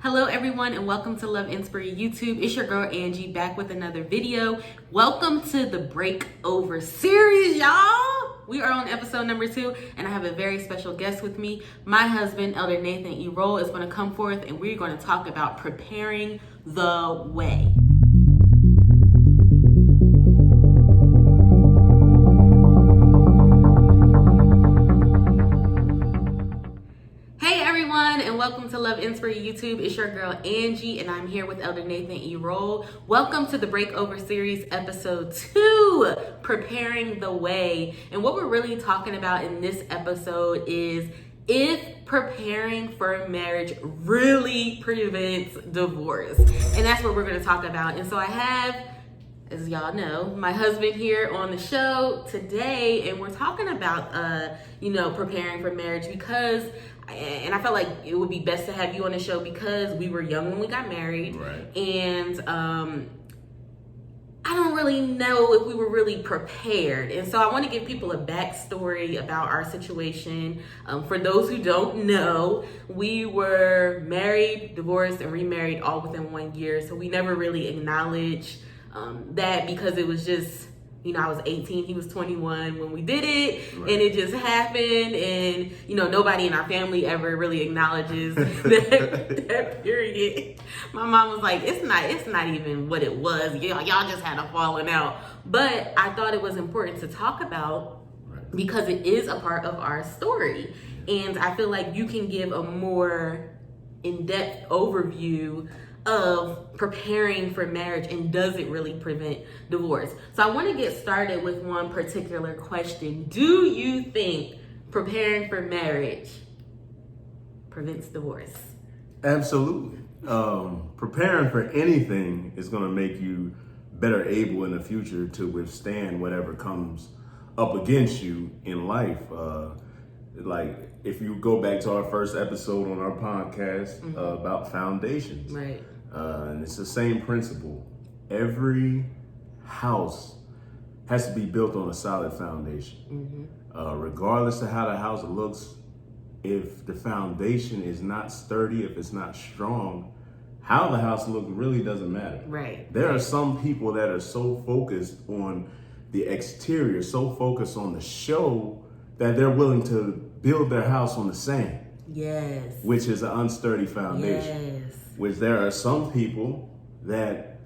Hello everyone and welcome to Love Inspiry YouTube. It's your girl Angie back with another video. Welcome to the Breakover series, y'all. We are on episode number 2 and I have a very special guest with me. My husband, Elder Nathan E. Roll, is going to come forth and we're going to talk about preparing the way. And welcome to Love Inspiry YouTube. It's your girl Angie and I'm here with Elder Nathan E. Roll. Welcome to the Breakover series episode 2, Preparing the Way. And what we're really talking about in this episode is if preparing for marriage really prevents divorce. And that's what we're going to talk about. And so I have, as y'all know, my husband here on the show today, and we're talking about preparing for marriage because I felt like it would be best to have you on the show because we were young when we got married. Right. And I don't really know if we were really prepared. And so I want to give people a backstory about our situation. For those who don't know, we were married, divorced, and remarried all within 1 year. So we never really acknowledged that because it was just, I was 18, he was 21 when we did it, right. And it just happened, and nobody in our family ever really acknowledges that period. My mom was like, it's not even what it was. Y'all just had a falling out. But I thought it was important to talk about because it is a part of our story, and I feel like you can give a more in-depth overview of preparing for marriage and does it really prevent divorce. So I want to get started with one particular question. Do you think preparing for marriage prevents divorce? Absolutely. Preparing for anything is going to make you better able in the future to withstand whatever comes up against you in life. Like if you go back to our first episode on our podcast about foundations, right? And it's the same principle. Every house has to be built on a solid foundation. Regardless of how the house looks, if the foundation is not sturdy, if it's not strong, how the house looks really doesn't matter. Right. There are some people that are so focused on the exterior, so focused on the show, that they're willing to build their house on the sand. Yes. Which is an unsturdy foundation. Yes. Which there are some people that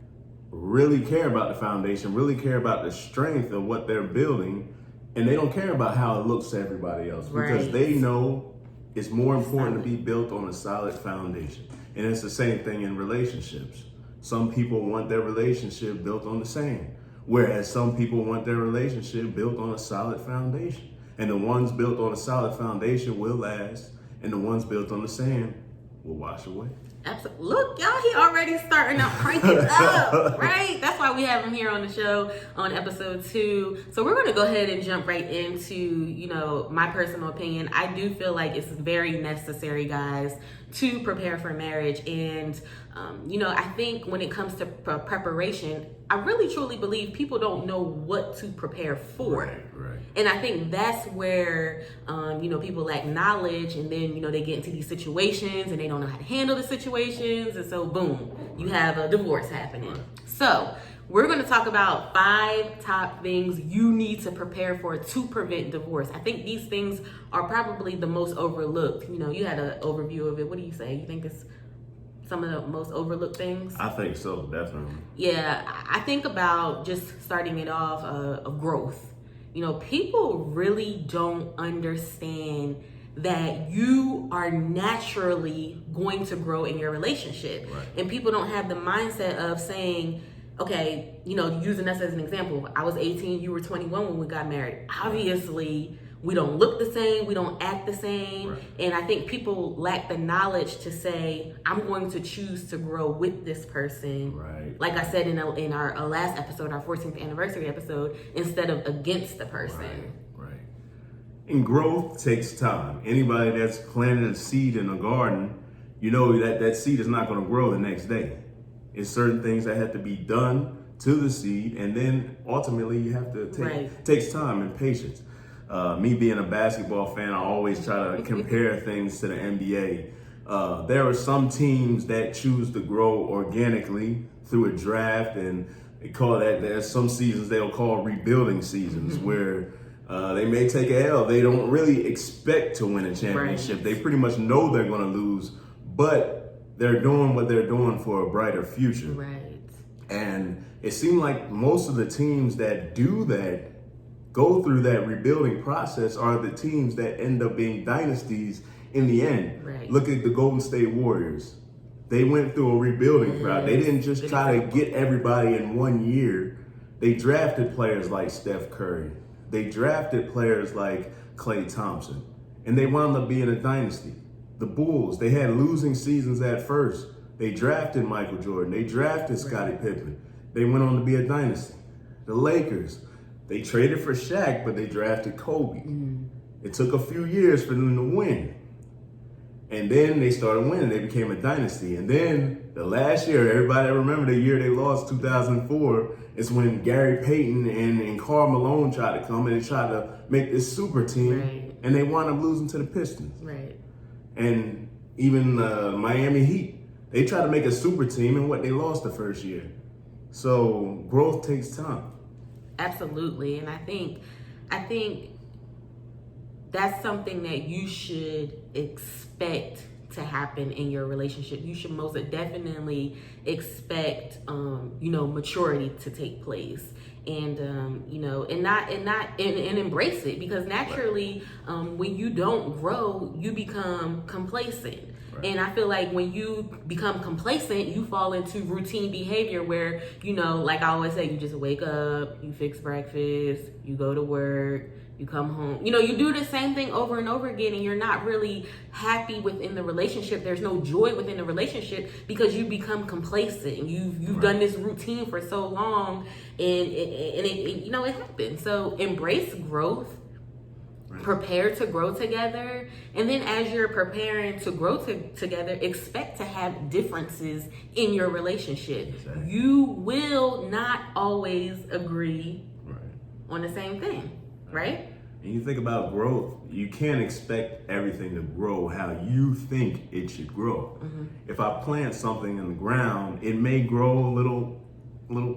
really care about the foundation, really care about the strength of what they're building, and they don't care about how it looks to everybody else because they know it's more important to be built on a solid foundation. And it's the same thing in relationships. Some people want their relationship built on the sand, whereas some people want their relationship built on a solid foundation. And the ones built on a solid foundation will last, and the ones built on the sand will wash away. Absolutely. Look, y'all, he already starting to crank it up, right? That's why we have him here on the show on episode 2. So we're going to go ahead and jump right into, my personal opinion. I do feel like it's very necessary, guys, to prepare for marriage. And, I think when it comes to preparation, I really truly believe people don't know what to prepare for. Right. And I think that's where, people lack knowledge, and then, they get into these situations and they don't know how to handle the situations. And so, boom, you have a divorce happening. Right. So we're going to talk about 5 top things you need to prepare for to prevent divorce. I think these things are probably the most overlooked. You had an overview of it. What do you say? You think it's some of the most overlooked things? I think so, definitely. Yeah, I think about just starting it off of growth. People really don't understand that you are naturally going to grow in your relationship. Right. And people don't have the mindset of saying, okay, using us as an example, I was 18, you were 21 when we got married. Obviously, we don't look the same, we don't act the same. Right. And I think people lack the knowledge to say, I'm going to choose to grow with this person. Right. Like I said in our last episode, our 14th anniversary episode, instead of against the person. Right. And growth takes time. Anybody that's planted a seed in a garden, that seed is not going to grow the next day. It's certain things that have to be done to the seed, and then ultimately you have to takes time and patience. Me being a basketball fan, I always try to compare things to the NBA. There are some teams that choose to grow organically through a draft, and they call that, there's some seasons they'll call rebuilding seasons, where they may take a L. They don't really expect to win a championship. They pretty much know they're going to lose, but they're doing what they're doing for a brighter future. Right. And it seemed like most of the teams that do that, go through that rebuilding process, are the teams that end up being dynasties in the end. Right. Look at the Golden State Warriors. They went through a rebuilding process. They didn't just try to get everybody in 1 year. They drafted players like Steph Curry. They drafted players like Klay Thompson. And they wound up being a dynasty. The Bulls, they had losing seasons at first. They drafted Michael Jordan. They drafted Scottie Pippen. They went on to be a dynasty. The Lakers, they traded for Shaq, but they drafted Kobe. It took a few years for them to win. And then they started winning. They became a dynasty. And then the last year, everybody remember the year they lost, 2004, is when Gary Payton and Karl Malone tried to come and they tried to make this super team. Right. And they wound up losing to the Pistons. Right. And even Miami Heat, they tried to make a super team, and what, they lost the first year. So growth takes time. Absolutely. And I think that's something that you should expect to happen in your relationship. You should most definitely expect, maturity to take place, and and embrace it, because naturally, when you don't grow, you become complacent. Right. And I feel like when you become complacent, you fall into routine behavior where, like I always say, you just wake up, you fix breakfast, you go to work, you come home. You do the same thing over and over again, and you're not really happy within the relationship. There's no joy within the relationship because you become complacent. You've done this routine for so long, and it happens. So embrace growth. Prepare to grow together, and then as you're preparing to grow together, expect to have differences in your relationship. Exactly. You will not always agree on the same thing, right? And you think about growth, you can't expect everything to grow how you think it should grow. If I plant something in the ground, it may grow a little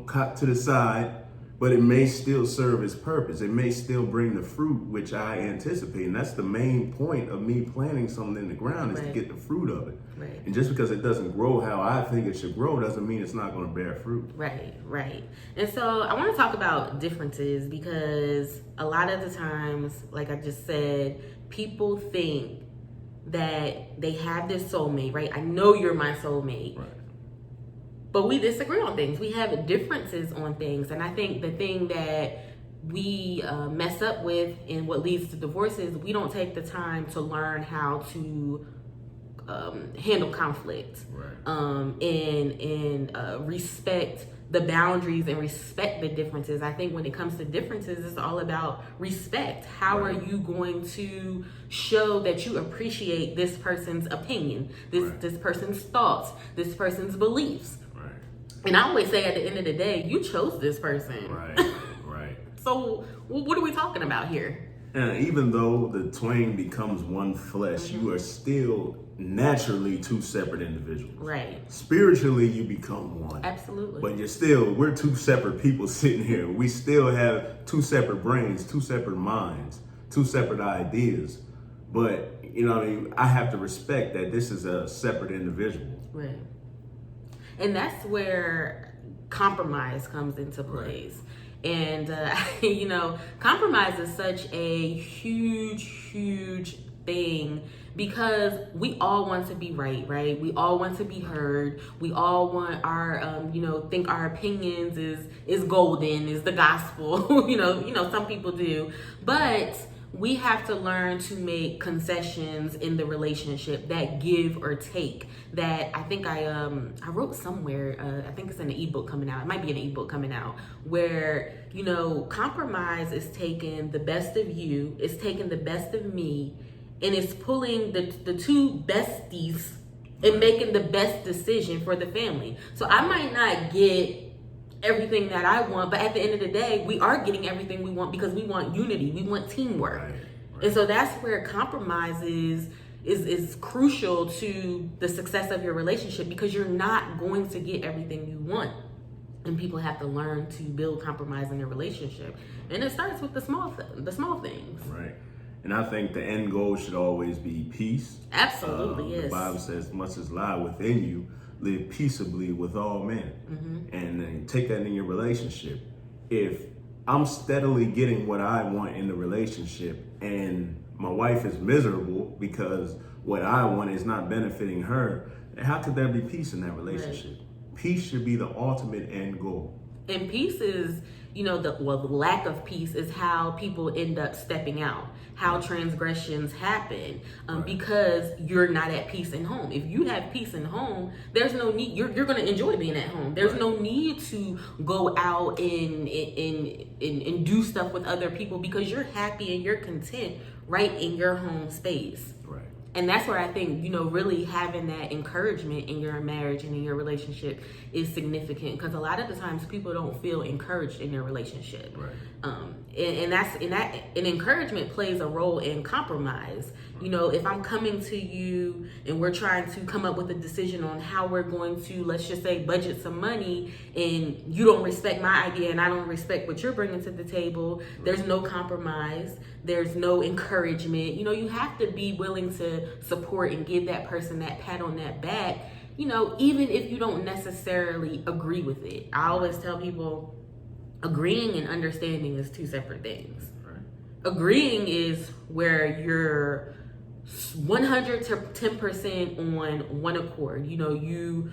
cut to the side, but it may still serve its purpose. It may still bring the fruit which I anticipate. And that's the main point of me planting something in the ground, is to get the fruit of it. Right. And just because it doesn't grow how I think it should grow doesn't mean it's not going to bear fruit. Right. And so I want to talk about differences, because a lot of the times, like I just said, people think that they have this soulmate, right? I know you're my soulmate. Right. But we disagree on things. We have differences on things. And I think the thing that we mess up with, and what leads to divorce, is we don't take the time to learn how to handle conflict, and respect the boundaries and respect the differences. I think when it comes to differences, it's all about respect. How are you going to show that you appreciate this person's opinion, this person's thoughts, this person's beliefs? And I always say, at the end of the day, you chose this person. Right. So what are we talking about here? And even though the twain becomes one flesh, you are still naturally two separate individuals. Right. Spiritually, you become one. Absolutely. But we're two separate people sitting here. We still have two separate brains, two separate minds, two separate ideas. But, I have to respect that this is a separate individual. Right. And that's where compromise comes into place. And, compromise is such a huge thing, because we all want to be right? We all want to be heard. We all want our, think our opinions is golden, is the gospel. Some people do. But we have to learn to make concessions in the relationship that give or take. That I think I wrote somewhere, I think it's in an ebook coming out. It might be an ebook coming out, where, compromise is taking the best of you, it's taking the best of me, and it's pulling the two besties and making the best decision for the family. So I might not get everything that I want, but at the end of the day, we are getting everything we want, because we want unity, we want teamwork. Right. And so that's where compromise is is crucial to the success of your relationship, because you're not going to get everything you want. And people have to learn to build compromise in their relationship. And it starts with the small things. Right. And I think the end goal should always be peace. Absolutely, yes. The Bible says, much as lie within you, live peaceably with all men. And then take that in your relationship. If I'm steadily getting what I want in the relationship and my wife is miserable because what I want is not benefiting her, how could there be peace in that relationship? Right. Peace should be the ultimate end goal. And peace is, the lack of peace is how people end up stepping out, how transgressions happen, because you're not at peace in home. If you have peace in home, there's no need, you're going to enjoy being at home. There's no need to go out and do stuff with other people, because you're happy and you're content right in your home space. Right. And that's where I think, really having that encouragement in your marriage and in your relationship is significant, because a lot of the times people don't feel encouraged in their relationship. Right. And encouragement plays a role in compromise. If I'm coming to you and we're trying to come up with a decision on how we're going to, let's just say, budget some money, and you don't respect my idea and I don't respect what you're bringing to the table, there's no compromise, there's no encouragement. You have to be willing to support and give that person that pat on that back, even if you don't necessarily agree with it. I always tell people, agreeing and understanding is two separate things. Right. Agreeing is where you're 110% on one accord. You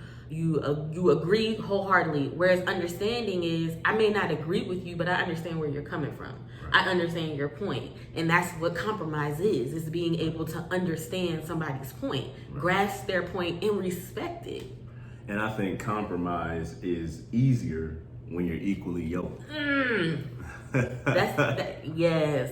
agree wholeheartedly. Whereas understanding is, I may not agree with you, but I understand where you're coming from. Right. I understand your point. And that's what compromise is being able to understand somebody's point, grasp their point, and respect it. And I think compromise is easier when you're equally yoked. Yes.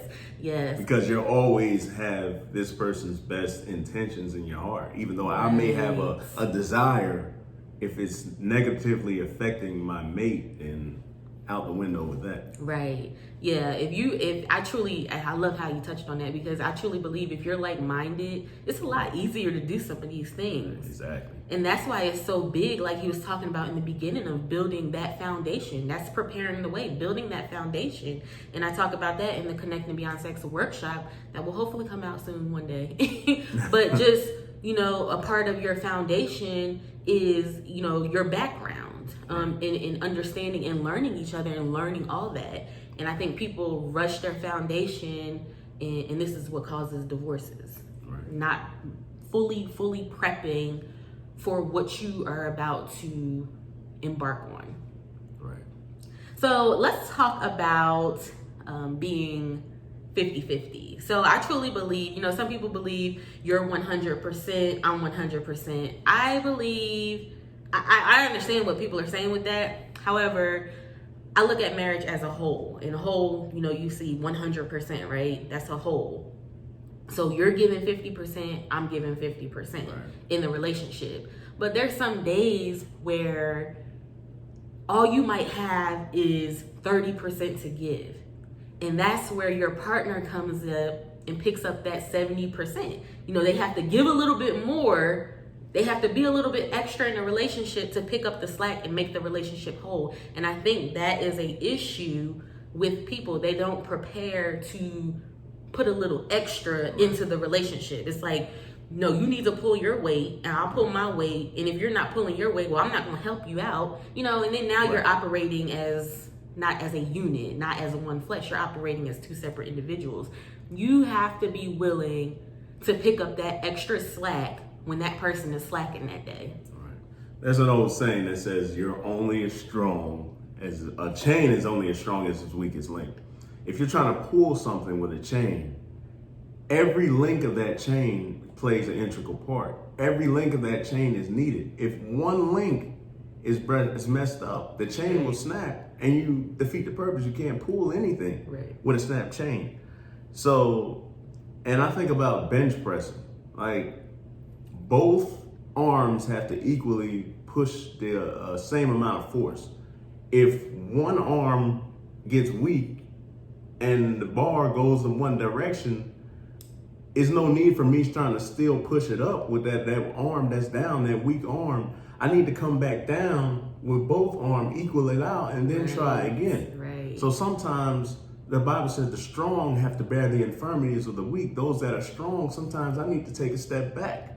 Because you always have this person's best intentions in your heart. Even though I may have a desire, if it's negatively affecting my mate, then out the window with that. Right. Yeah. I love how you touched on that, because I truly believe if you're like-minded, it's a lot easier to do some of these things. Exactly. And that's why it's so big, like he was talking about in the beginning, of building that foundation. That's preparing the way, building that foundation. And I talk about that in the Connecting Beyond Sex workshop that will hopefully come out soon one day. But just, a part of your foundation is, your background, in understanding and learning each other and learning all that. And I think people rush their foundation, and this is what causes divorces. Right. Not fully prepping for what you are about to embark on. Right. So let's talk about being 50-50. So I truly believe, some people believe you're 100%, I'm 100%. I believe, I understand what people are saying with that. However, I look at marriage as a whole. In a whole, you see 100%, right? That's a whole. So you're giving 50%, I'm giving 50% in the relationship. But there's some days where all you might have is 30% to give. And that's where your partner comes up and picks up that 70%. They have to give a little bit more. They have to be a little bit extra in a relationship to pick up the slack and make the relationship whole. And I think that is an issue with people. They don't prepare to put a little extra into the relationship. It's like, no, you need to pull your weight and I'll pull my weight. And if you're not pulling your weight, well, I'm not going to help you out. And then now you're operating as not as a unit, not as one flesh. You're operating as two separate individuals. You have to be willing to pick up that extra slack when that person is slacking that day. Right. There's an old saying that says you're only as strong as a chain is only as strong as its weakest link. If you're trying to pull something with a chain, every link of that chain plays an integral part. Every link of that chain is needed. If one link is messed up, the chain will snap and you defeat the purpose. You can't pull anything with a snap chain. So, and I think about bench pressing. Like, both arms have to equally push the same amount of force. If one arm gets weak and the bar goes in one direction, it's no need for me trying to still push it up with that arm that's down, that weak arm. I need to come back down with both arms, equal it out, and then try again. Right. So sometimes the Bible says the strong have to bear the infirmities of the weak. Those that are strong, sometimes I need to take a step back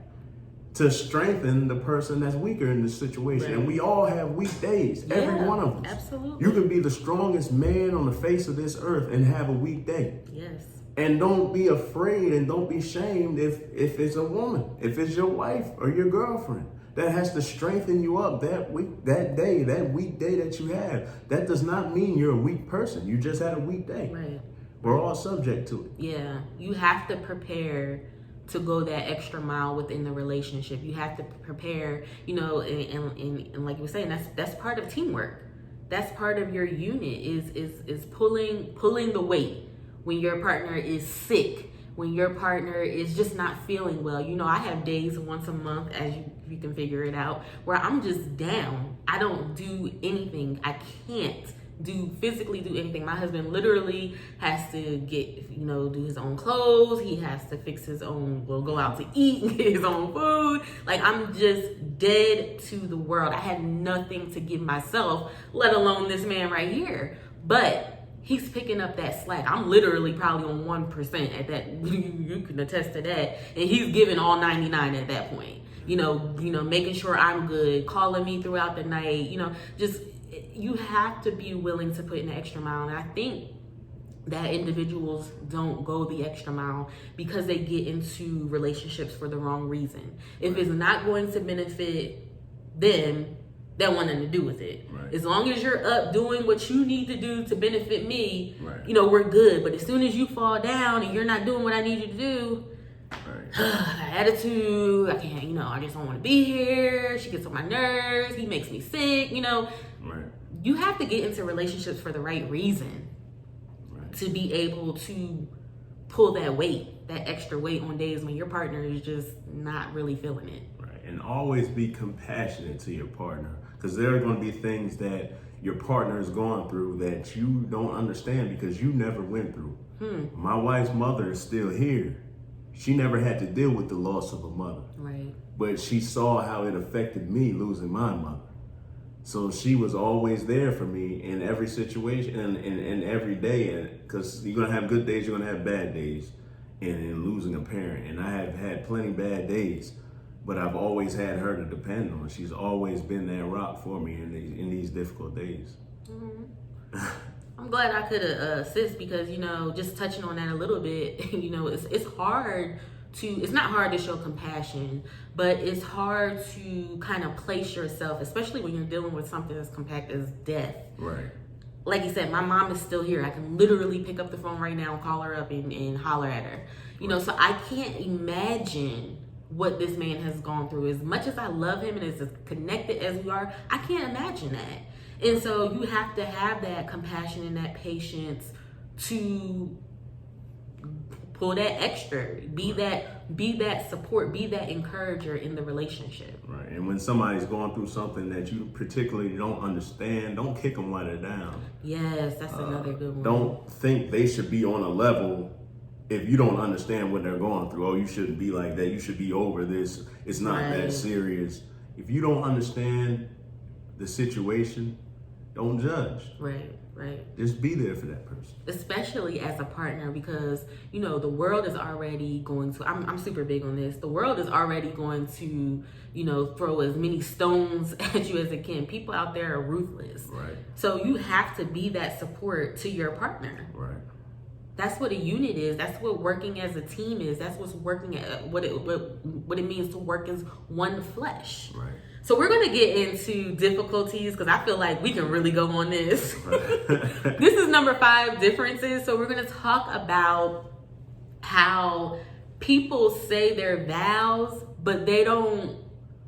to strengthen the person that's weaker in this situation. Right. And we all have weak days, every one of us. Absolutely. You can be the strongest man on the face of this earth and have a weak day. Yes. And don't be afraid and don't be shamed if it's a woman, if it's your wife or your girlfriend that has to strengthen you up that week day that you have. That does not mean you're a weak person. You just had a weak day. Right. We're all subject to it. Yeah. You have to prepare to go that extra mile within the relationship. You have to prepare, and like you were saying, that's part of teamwork. That's part of your unit is pulling the weight when your partner is sick, when your partner is just not feeling well. I have days once a month, as you can figure it out, where I'm just down. I don't do anything. I can't physically do anything. My husband literally has to do his own clothes. He has to fix his own, go out to eat and get his own food. Like, I'm just dead to the world. I had nothing to give myself, let alone this man right here. But he's picking up that slack. I'm literally probably on 1% at that. You can attest to that. And he's giving all 99 at that point. Making sure I'm good, calling me throughout the night, you have to be willing to put in the extra mile. And I think that individuals don't go the extra mile because they get into relationships for the wrong reason. If it's not going to benefit them, that want nothing to do with it. Right. As long as you're up doing what you need to do to benefit me, right, we're good. But as soon as you fall down and you're not doing what I need you to do, right, attitude, I can't, I just don't want to be here. She gets on my nerves. He makes me sick, Right. You have to get into relationships for the right reason, right, to be able to pull that weight, that extra weight on days when your partner is just not really feeling it. Right. And always be compassionate to your partner, because there are going to be things that your partner is going through that you don't understand because you never went through. My wife's mother is still here. She never had to deal with the loss of a mother. Right. But she saw how it affected me losing my mother. So she was always there for me in every situation and every day. Because you're going to have good days, you're going to have bad days in losing a parent. And I have had plenty bad days, but I've always had her to depend on. She's always been that rock for me in these difficult days. Mm-hmm. I'm glad I could assist because, just touching on that a little bit, it's hard it's not hard to show compassion, but it's hard to kind of place yourself, especially when you're dealing with something as compact as death. Right. Like you said, my mom is still here. I can literally pick up the phone right now and call her up and holler at her. Right. So I can't imagine what this man has gone through. As much as I love him and as connected as we are, I can't imagine that. And so you have to have that compassion and that patience to pull that extra, be that support, be that encourager in the relationship. Right. And when somebody's going through something that you particularly don't understand, don't kick them while they're down. Yes, that's another good one. Don't think they should be on a level if you don't understand what they're going through. Oh, you shouldn't be like that. You should be over this. It's not that serious. If you don't understand the situation, don't judge. Right. Right. Just be there for that person. Especially as a partner, because, the world is already going to, I'm super big on this. The world is already going to, throw as many stones at you as it can. People out there are ruthless. Right. So you have to be that support to your partner. Right. That's what a unit is. That's what working as a team is. That's what's working at what it means to work as one flesh. Right. So we're going to get into difficulties because I feel like we can really go on this. This is number 5, differences. So we're going to talk about how people say their vows, but they don't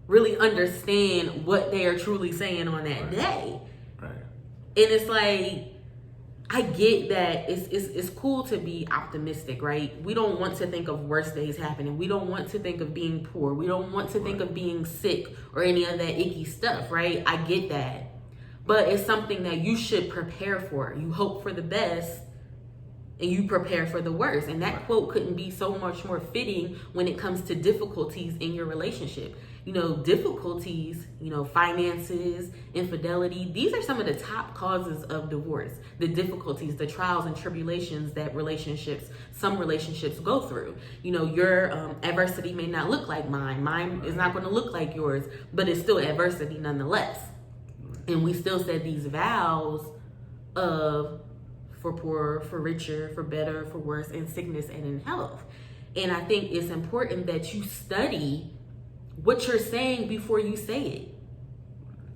really understand what they are truly saying on that day. Right. And it's like, I get that it's cool to be optimistic, right? We don't want to think of worse days happening. We don't want to think of being poor. We don't want to think of being sick or any of that icky stuff, right? I get that. But it's something that you should prepare for. You hope for the best, and you prepare for the worst. And that quote couldn't be so much more fitting when it comes to difficulties in your relationship. Difficulties, finances, infidelity, these are some of the top causes of divorce. The difficulties, the trials and tribulations that some relationships go through. Your adversity may not look like mine. Mine is not going to look like yours, but it's still adversity nonetheless. And we still said these vows of for poorer, for richer, for better, for worse, in sickness and in health. And I think it's important that you study what you're saying before you say it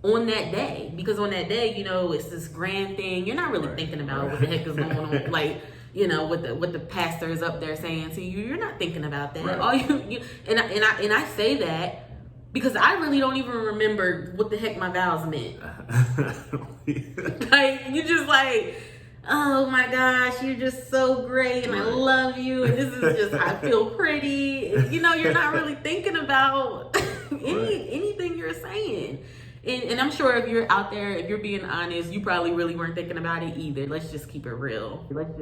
on that day. Because on that day, it's this grand thing. You're not really thinking about what the heck is going on. Like, what the pastor is up there saying to you. You're not thinking about that. All and I say that because I really don't even remember what the heck my vows meant. Like, you just like, oh my gosh, you're just so great and I love you and this is just, I feel pretty. You're not really thinking about anything you're saying. And I'm sure if you're out there, if you're being honest, you probably really weren't thinking about it either. Let's just keep it real. Right.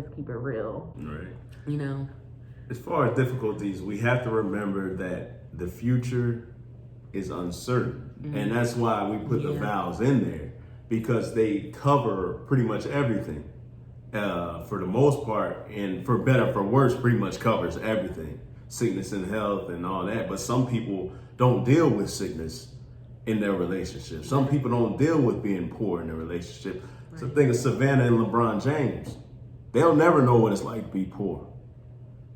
As far as difficulties, we have to remember that the future is uncertain. Mm-hmm. And that's why we put the vows in there, because they cover pretty much everything. For the most part, and for better, for worse, pretty much covers everything. Sickness and health and all that. But some people don't deal with sickness in their relationship. Some people don't deal with being poor in their relationship. So think of Savannah and LeBron James. They'll never know what it's like to be poor.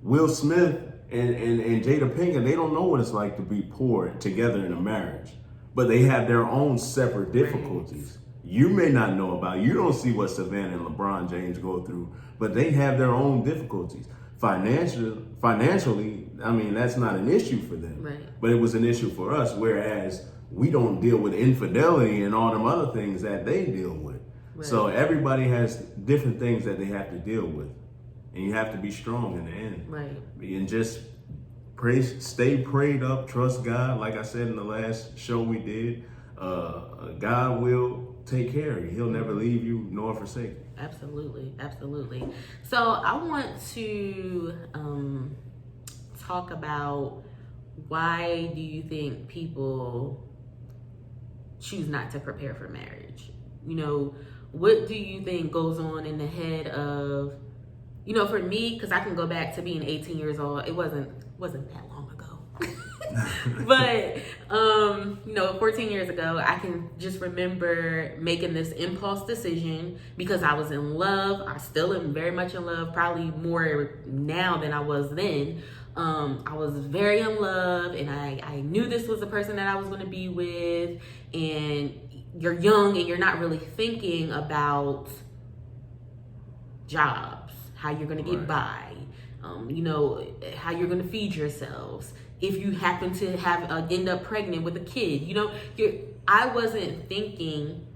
Will Smith and Jada Pinkett, they don't know what it's like to be poor together in a marriage. But they have their own separate difficulties. You may not know about. You don't see what Savannah and LeBron James go through, but they have their own difficulties. Financially, I mean, that's not an issue for them. Right. But it was an issue for us, whereas we don't deal with infidelity and all them other things that they deal with. Right. So everybody has different things that they have to deal with. And you have to be strong in the end. Right. And just stay prayed up, trust God. Like I said in the last show we did, God will take care of you. He'll never leave you nor forsake you. Absolutely. So I want to talk about, why do you think people choose not to prepare for marriage? What do you think goes on in the head of, for me, because I can go back to being 18 years old. It wasn't that long ago. But 14 years ago, I can just remember making this impulse decision because I was in love. I still am very much in love, probably more now than I was then. I was very in love, and I knew this was the person that I was going to be with. And you're young and you're not really thinking about jobs, how you're going to get by, how you're going to feed yourselves. If you happen to end up pregnant with a kid, I wasn't thinking,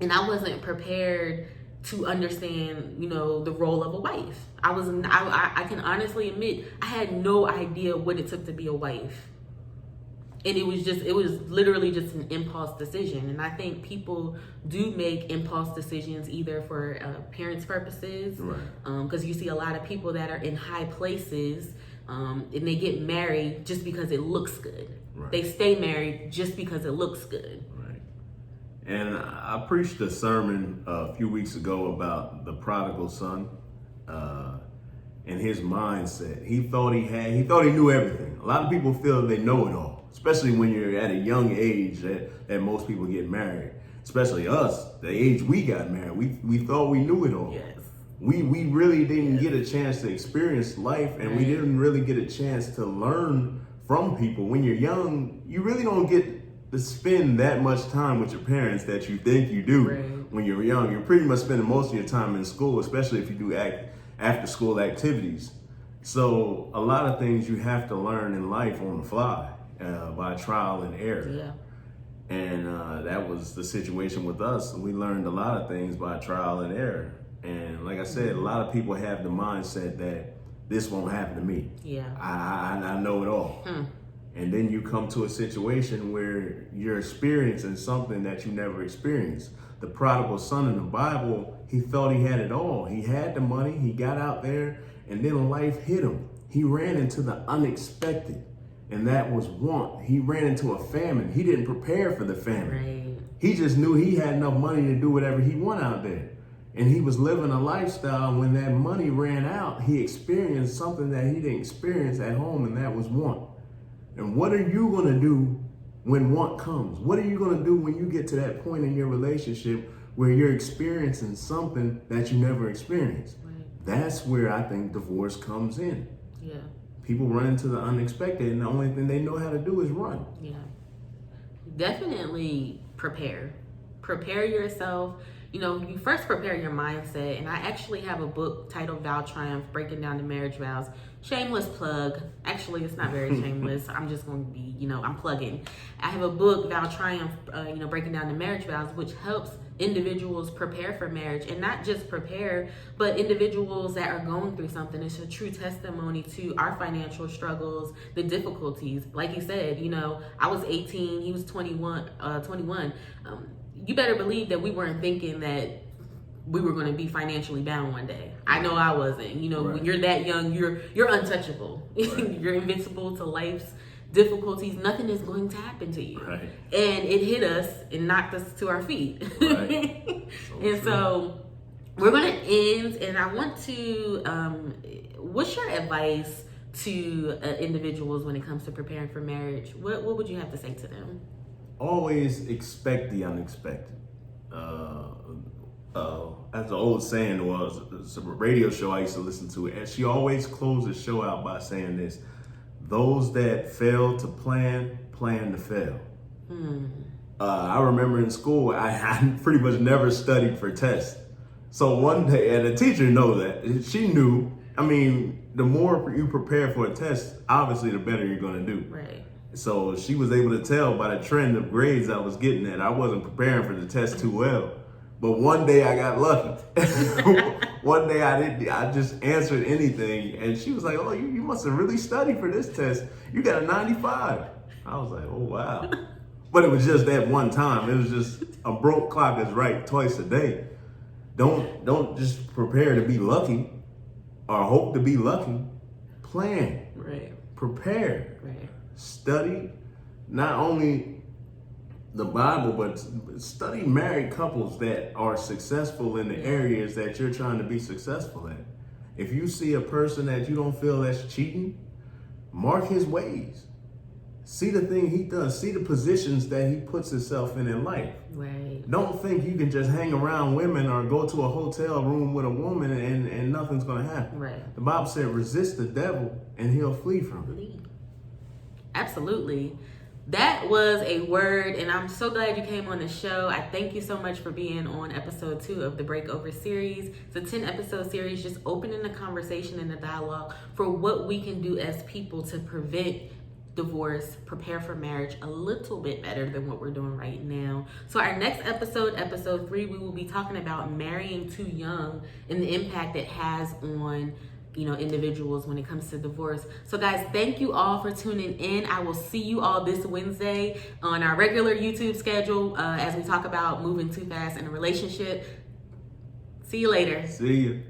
and I wasn't prepared to understand, the role of a wife. I can honestly admit, I had no idea what it took to be a wife. And it was literally just an impulse decision. And I think people do make impulse decisions either for parents' purposes, because you see a lot of people that are in high places, and they get married just because it looks good. Right. They stay married just because it looks good. Right. And I preached a sermon a few weeks ago about the prodigal son and his mindset. He thought he knew everything. A lot of people feel they know it all, especially when you're at a young age that most people get married. Especially us, the age we got married. We thought we knew it all. Yes. We really didn't get a chance to experience life, and we didn't really get a chance to learn from people. When you're young, you really don't get to spend that much time with your parents that you think you do. Right. When you're young, you're pretty much spending most of your time in school, especially if you do after school activities. So a lot of things you have to learn in life on the fly, by trial and error. Yeah. And that was the situation with us. We learned a lot of things by trial and error. And like I said, a lot of people have the mindset that this won't happen to me. Yeah, I know it all. And then you come to a situation where you're experiencing something that you never experienced. The prodigal son in the Bible, he thought he had it all. He had the money, he got out there, and then life hit him. He ran into the unexpected, and that was want. He ran into a famine. He didn't prepare for the famine. Right. He just knew he had enough money to do whatever he wanted out there. And he was living a lifestyle. When that money ran out, he experienced something that he didn't experience at home, and that was want. And what are you going to do when want comes? What are you going to do when you get to that point in your relationship where you're experiencing something that you never experienced? Right. That's where I think divorce comes in. Yeah. People run into the unexpected, and the only thing they know how to do is run. Yeah. Definitely prepare. Prepare yourself. You know, you first prepare your mindset. And I actually have a book titled Vow Triumph, Breaking Down the Marriage Vows. Shameless plug. Actually, it's not very shameless. I'm just going to be, I'm plugging. I have a book, Vow Triumph, Breaking Down the Marriage Vows, which helps individuals prepare for marriage, and not just prepare, but individuals that are going through something. It's a true testimony to our financial struggles, the difficulties. Like you said, I was 18, he was 21. You better believe that we weren't thinking that we were going to be financially bound one day. I know I wasn't. Right. When you're that young, you're untouchable. Right. You're invincible to life's difficulties. Nothing is going to happen to you. Right. And it hit us and knocked us to our feet. Right. So we're going to end, and I want to, what's your advice to individuals when it comes to preparing for marriage? What would you have to say to them? Always expect the unexpected. As the old saying was, it's a radio show I used to listen to, and she always closed the show out by saying this: those that fail to plan to fail. I remember in school, I pretty much never studied for tests. So one day, and the teacher knows that, she knew, the more you prepare for a test, obviously the better you're going to do. Right. So she was able to tell by the trend of grades I was getting that I wasn't preparing for the test too well. But one day I got lucky. One day I just answered anything, and she was like, "Oh, you must have really studied for this test. You got a 95." I was like, "Oh, wow." But it was just that one time. It was just a broke clock is right twice a day. Don't just prepare to be lucky or hope to be lucky. Plan. Right. Prepare. Right. Study not only the Bible, but study married couples that are successful in the areas that you're trying to be successful in. If you see a person that you don't feel that's cheating, mark his ways. See the thing he does. See the positions that he puts himself in life. Right. Don't think you can just hang around women or go to a hotel room with a woman and nothing's going to happen. Right. The Bible said, resist the devil and he'll flee from it. Absolutely. That was a word, and I'm so glad you came on the show. I thank you so much for being on episode 2 of the Breakover series. It's a 10-episode series just opening the conversation and the dialogue for what we can do as people to prevent divorce, prepare for marriage a little bit better than what we're doing right now. So our next episode, episode 3, we will be talking about marrying too young and the impact it has on individuals when it comes to divorce. So guys, thank you all for tuning in. I will see you all this Wednesday on our regular YouTube schedule as we talk about moving too fast in a relationship. See you later. See you.